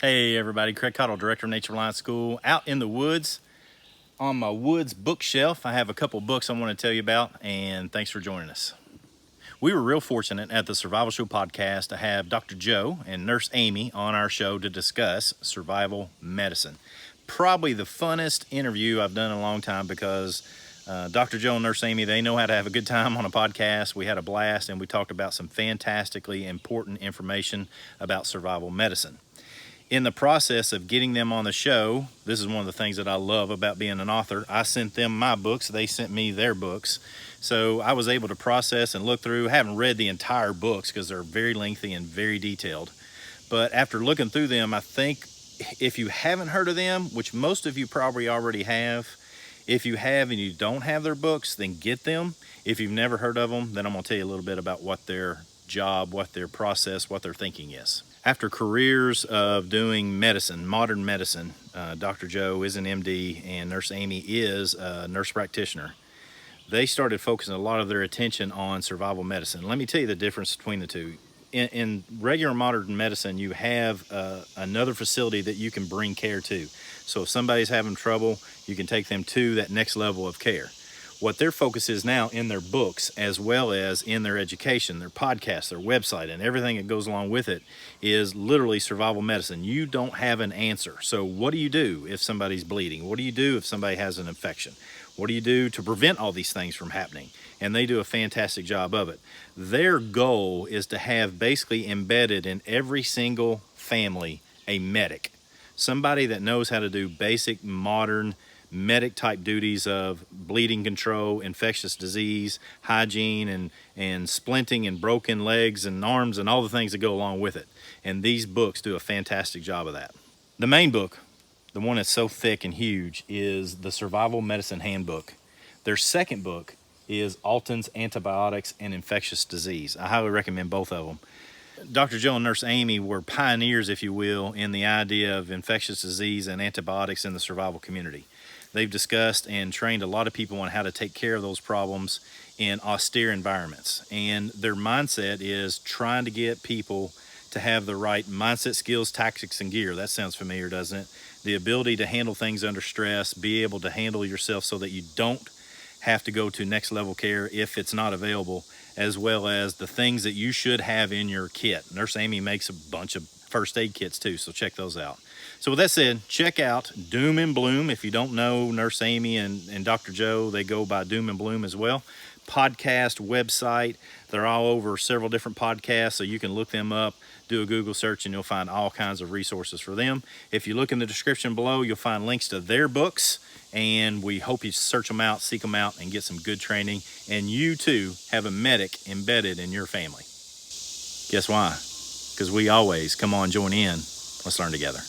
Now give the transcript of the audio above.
Hey everybody, Craig Cottle, Director of Nature Reliance School, out in the woods. On my woods bookshelf, I have a couple books I want to tell you about, and thanks for joining us. We were real fortunate at the Survival Show podcast to have Dr. Joe and Nurse Amy on our show to discuss survival medicine. Probably the funnest interview I've done in a long time because Dr. Joe and Nurse Amy, they know how to have a good time on a podcast. We had a blast and we talked about some fantastically important information about survival medicine. In the process of getting them on the show, this is one of the things that I love about being an author. I sent them my books, they sent me their books. So I was able to process and look through. I haven't read the entire books because they're very lengthy and very detailed. But after looking through them, I think if you haven't heard of them, which most of you probably already have, if you have and you don't have their books, then get them. If you've never heard of them, then I'm going to tell you a little bit about what their job, what their process, what their thinking is. After careers of doing medicine, modern medicine, Dr. Joe is an MD and Nurse Amy is a nurse practitioner. They started focusing a lot of their attention on survival medicine. Let me tell you the difference between the two. In regular modern medicine, you have another facility that you can bring care to. So if somebody's having trouble, you can take them to that next level of care. What their focus is now in their books, as well as in their education, their podcast, their website, and everything that goes along with it, is literally survival medicine. You don't have an answer. So what do you do if somebody's bleeding? What do you do if somebody has an infection? What do you do to prevent all these things from happening? And they do a fantastic job of it. Their goal is to have basically embedded in every single family a medic, somebody that knows how to do basic modern medic type duties of bleeding control, infectious disease, hygiene, and splinting and broken legs and arms and all the things that go along with it. And these books do a fantastic job of that. The main book, the one that's so thick and huge, is the Survival Medicine Handbook. Their second book is Alton's Antibiotics and Infectious Disease. I highly recommend both of them. Dr. Joe and Nurse Amy were pioneers, if you will, in the idea of infectious disease and antibiotics in the survival community. They've discussed and trained a lot of people on how to take care of those problems in austere environments. And their mindset is trying to get people to have the right mindset, skills, tactics, and gear. That sounds familiar, doesn't it? The ability to handle things under stress, be able to handle yourself so that you don't have to go to next level care if it's not available, as well as the things that you should have in your kit. Nurse Amy makes a bunch of first aid kits too, so check those out. So with that said, check out Doom and Bloom. If you don't know Nurse Amy and Dr. Joe, they go by Doom and Bloom as well. Podcast, website, they're all over several different podcasts, so you can look them up, do a Google search, and you'll find all kinds of resources for them. If you look in the description below, you'll find links to their books, and we hope you search them out, seek them out, and get some good training. And you too have a medic embedded in your family. Guess why? Because we always come on, join in. Let's learn together.